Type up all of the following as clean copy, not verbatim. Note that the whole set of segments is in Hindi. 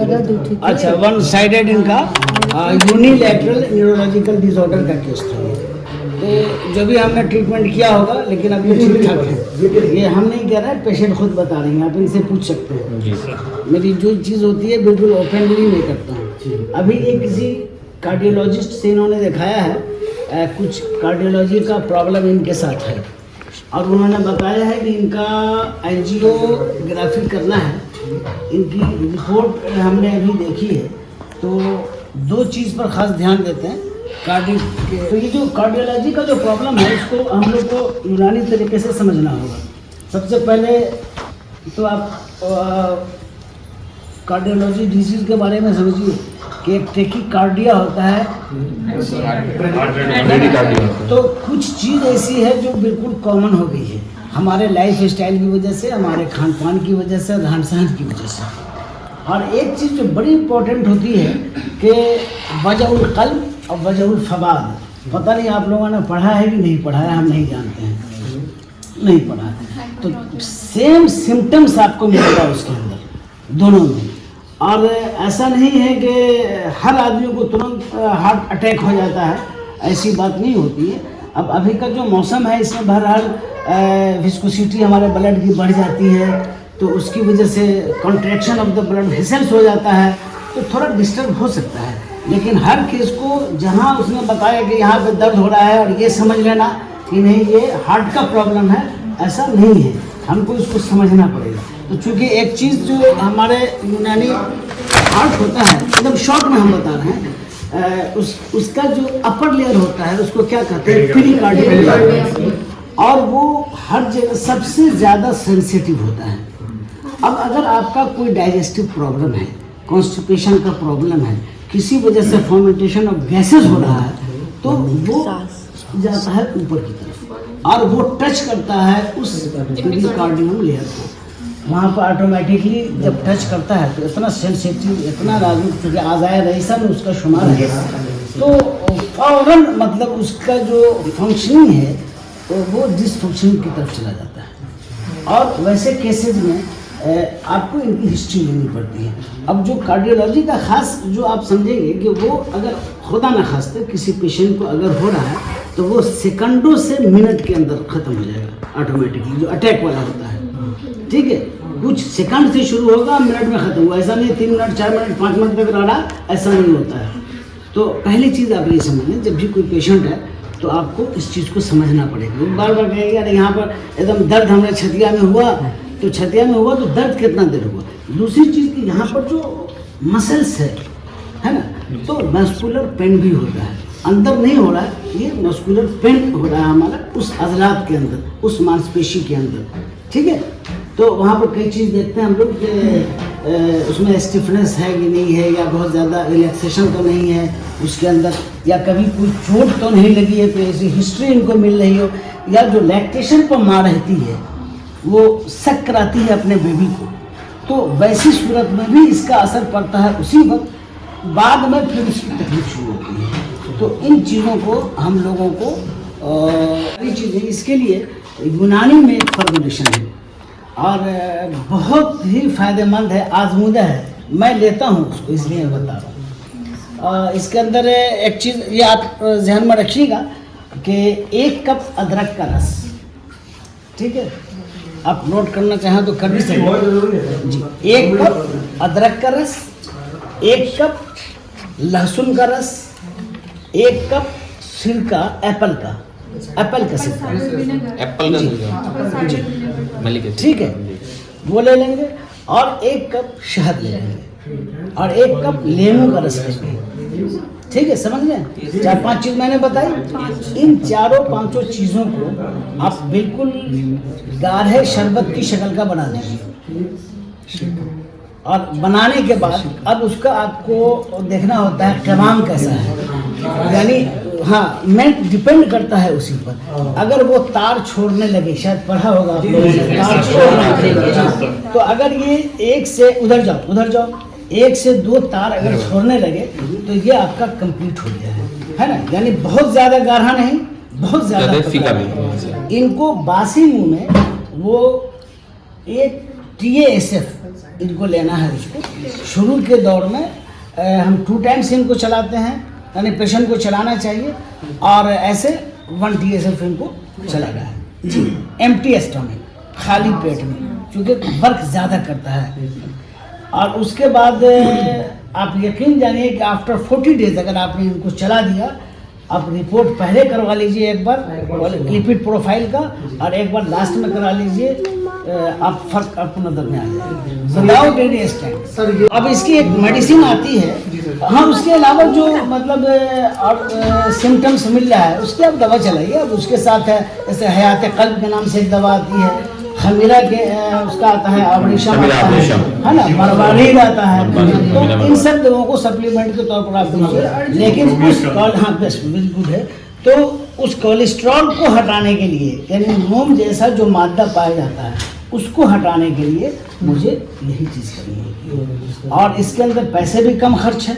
दर्द उठी थी। अच्छा, वन साइडेड इनका यूनिलैटरल न्यूरोलॉजिकल डिसऑर्डर का केस था ये। तो जो भी हमने ट्रीटमेंट किया होगा, लेकिन अब ये ठीक ठाक है। ये हम नहीं कह रहे हैं, पेशेंट खुद बता रही हैं, आप इनसे पूछ सकते हैं। जी सर। मेरी जो चीज़ होती है बिल्कुल ओपनली नहीं करता हूँ। अभी एक किसी कार्डियोलॉजिस्ट से इन्होंने दिखाया है, कुछ कार्डियोलॉजी का प्रॉब्लम इनके साथ है, और उन्होंने बताया है कि इनका एंजियोग्राफी करना है। इनकी रिपोर्ट हमने अभी देखी है, तो दो चीज़ पर ख़ास ध्यान देते हैं कार्डियो के। तो ये जो कार्डियोलॉजी का जो प्रॉब्लम है, इसको हम लोग को यूनानी तरीके से समझना होगा। सबसे पहले तो आप कार्डियोलॉजी डिजीज़ के बारे में समझिए कि एक टेकीकार्डिया होता है, तो कुछ चीज़ ऐसी है जो बिल्कुल कॉमन हो गई है हमारे लाइफ स्टाइल की वजह से, हमारे खान पान की वजह से, रहन सहन की वजह से। और एक चीज़ जो बड़ी इम्पोर्टेंट होती है कि वजहुल क़ल्ब और वजहुल फ़वाद। पता नहीं आप लोगों ने पढ़ा है कि नहीं पढ़ा है, हम नहीं जानते हैं, नहीं पढ़ा है। तो सेम सिम्टम्स आपको मिलेगा उसके अंदर, दोनों में। और ऐसा नहीं है कि हर आदमी को तुरंत हार्ट अटैक हो जाता है, ऐसी बात नहीं होती है। अब अभी का जो मौसम है, इसमें बहरहाल विस्कोसिटी हमारे ब्लड की बढ़ जाती है, तो उसकी वजह से contraction of the blood vessels हो जाता है, तो थोड़ा डिस्टर्ब हो सकता है। लेकिन हर केस को जहाँ उसने बताया कि यहाँ पे दर्द हो रहा है और ये समझ लेना कि नहीं ये हार्ट का प्रॉब्लम है, ऐसा नहीं है। हमको इसको समझना पड़ेगा। तो चूँकि एक चीज़ जो हमारे यूनानी हार्ट होता है, एकदम शॉर्ट में हम बता रहे हैं, उसका जो अपर लेयर होता है उसको क्या कहते हैं, पेरिकार्डियम, और वो हर जगह सबसे ज़्यादा सेंसिटिव होता है। अब अगर आपका कोई डाइजेस्टिव प्रॉब्लम है, कॉन्स्टिपेशन का प्रॉब्लम है, किसी वजह से फर्मेंटेशन ऑफ गैसेस हो रहा है, तो वो जाता है ऊपर की तरफ और वो टच करता है उस पेरिकार्डियम लेयर को। वहाँ पर ऑटोमेटिकली जब टच करता है तो इतना सेंसिटिव, इतना नाजुक, क्योंकि आज़ाए रईसा में उसका शुमार है, तो फौरन मतलब उसका जो फंक्शनिंग है तो वो डिसफंक्शनिंग की तरफ चला जाता है। और वैसे केसेस में आपको इनकी हिस्ट्री लेनी पड़ती है। अब जो कार्डियोलॉजी का खास जो आप समझेंगे कि वो अगर खुदा न खास्ते किसी पेशेंट को अगर हो रहा है, तो वो सेकंडों से मिनट के अंदर ख़त्म हो जाएगा ऑटोमेटिकली, जो अटैक वाला होता है। ठीक है, कुछ सेकंड से शुरू होगा, मिनट में ख़त्म हुआ। ऐसा नहीं 3 मिनट 4 मिनट 5 मिनट तक रहा, ऐसा नहीं होता है। तो पहली चीज़ आप ये समझ लें, जब भी कोई पेशेंट है तो आपको इस चीज़ को समझना पड़ेगा। वो बार बार कहेगा यार यहाँ पर एकदम दर्द हमारे छतिया में हुआ, तो छतिया में हुआ तो दर्द कितना देर हुआ। दूसरी चीज़ कि यहाँ पर जो मसल्स है ना, तो मस्कुलर पेन भी होता है, अंदर नहीं हो रहा है, ये मस्कुलर पेन हो रहा है हमारा उस अज़लात के अंदर, उस मांसपेशी के अंदर। ठीक है, तो वहाँ पर कई चीज़ देखते हैं हम लोग कि उसमें स्टिफनेस है कि नहीं है, या बहुत ज़्यादा रिलैक्सेशन तो नहीं है उसके अंदर, या कभी कोई चोट तो नहीं लगी है, कोई ऐसी हिस्ट्री इनको मिल रही हो, या जो लैक्टेशन पर माँ रहती है वो शक कराती है अपने बेबी को, तो वैसी सूरत में भी इसका असर पड़ता है उसी वक्त, बाद में फिर उसकी तकलीफ शुरू होती है। तो इन चीज़ों को हम लोगों को चीज़ें इसके लिए यूनानी में एक फॉर्मुलेशन है और बहुत ही फ़ायदेमंद है, आजमूदा है, मैं लेता हूँ उसको, इसलिए मैं बता रहा हूँ। इसके अंदर एक चीज़ ये आप ध्यान में रखिएगा कि 1 कप अदरक का रस, ठीक है, आप नोट करना चाहें तो कर भी सकते जी। 1 कप अदरक का रस, 1 कप लहसुन का रस, 1 कप सिरका एप्पल का सिरका, एप्पल का जी, ठीक है, वो ले लेंगे, और 1 कप शहद ले लेंगे, और 1 कप लेमू का रस लेंगे। ठीक है, समझ गए? 4-5 चीज़ मैंने बताई। इन 4-5 चीज़ों को आप बिल्कुल गाढ़े शरबत की शक्ल का बना दीजिए, और बनाने के बाद अब उसका आपको देखना होता है कमाम कैसा है, यानी हाँ, मैं डिपेंड करता है उसी पर। अगर वो तार छोड़ने लगे, शायद पढ़ा होगा आप लोगों ने, तार छोड़ने लगे, तो अगर ये 1 से उधर जाओ 1 से 2 तार अगर छोड़ने लगे तो ये आपका कंप्लीट हो गया है ना। यानी बहुत ज़्यादा गाढ़ा नहीं, बहुत ज़्यादा फीका नहीं। इनको बासी मुंह में वो एक TASF इनको लेना है उसको। शुरू के दौर में हम 2 टाइम्स इनको चलाते हैं, यानी पेशेंट को चलाना चाहिए, और ऐसे 1 TSF इनको चलाना है जी, एम्प्टी स्टमक, खाली पेट में, क्योंकि वर्क ज़्यादा करता है। और उसके बाद आप यकीन जानिए कि आफ्टर 40 डेज अगर आपने इनको चला दिया, आप रिपोर्ट पहले करवा लीजिए एक बार लिपिड प्रोफाइल का, और एक बार लास्ट में करा लीजिए, आप फर्क आपको नजर में आ जाएगा विदाउट एनी स्टेंट। अब इसकी एक मेडिसिन आती है, हाँ, उसके अलावा जो मतलब और सिम्टम्स मिल रहा है उसकी आप दवा चलाइए। अब उसके साथ है जैसे हयात कल्ब के नाम से एक दवा आती है, खमीरा के उसका आता है, आवरिशम आता है ना, मरवारीद आता है, तो इन सब दवाओं को सप्लीमेंट के तौर पर आप दीजिए। लेकिन उस हाँ बस बिल्कुल है, तो उस कोलेस्ट्रॉल को हटाने के लिए, यानी मोम जैसा जो मादा पाया जाता है उसको हटाने के लिए मुझे यही चीज़ करनी है। और इसके अंदर पैसे भी कम खर्च है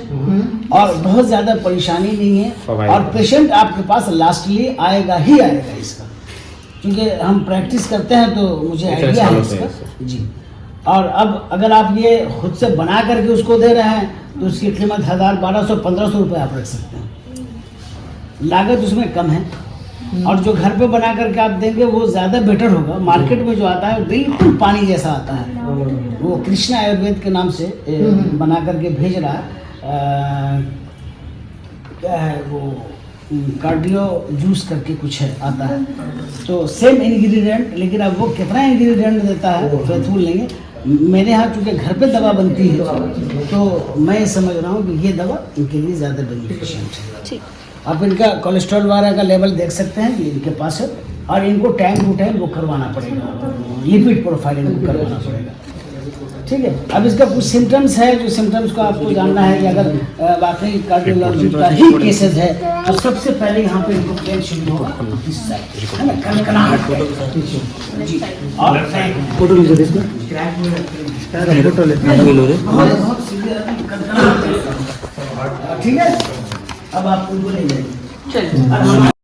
और बहुत ज़्यादा परेशानी नहीं है, और पेशेंट आपके पास लास्टली आएगा ही आएगा इसका, क्योंकि हम प्रैक्टिस करते हैं तो मुझे आइडिया है इसका जी। और अब अगर आप ये खुद से बना करके उसको दे रहे हैं तो उसकी कीमत 1000, 1200, 1500 रुपये आप रख सकते हैं, लागत उसमें कम है। और जो घर पे बना करके आप देंगे वो ज़्यादा बेटर होगा। मार्केट में जो आता है बिल्कुल पानी जैसा आता है, वो कृष्णा आयुर्वेद के नाम से बना करके भेज रहा है, क्या है वो कार्डियो जूस करके कुछ है आता है, तो सेम इंग्रेडिएंट, लेकिन अब वो कितना इंग्रेडिएंट देता है फेथफुल नहीं है। मेरे यहाँ चूँकि घर पे दवा बनती है तो मैं समझ रहा हूँ कि ये दवा इनके लिए ज़्यादा बेनिफिशिएंट है। आप इनका कोलेस्ट्रॉल वगैरह का लेवल देख सकते हैं, ये इनके पास है, और इनको टाइम टू टाइम वो करवाना पड़ेगा, लिपिड प्रोफाइल इनको करवाना पड़ेगा, ठीक है। अब इसका कुछ सिम्टम्स है, जो सिम्टम्स को आपको जानना है कि अगर वाकई कार्डियोलॉजी का ही केसेस है तो सबसे पहले यहाँ पे इनको पेन शुरू होगा इस साइड, है ना, कनकनाहट जी, और फोटो लीजिए इसमें, फोटो लेते बहुत सीवियर कनकनाहट, ठीक है। अब आप उनको ले जाइए।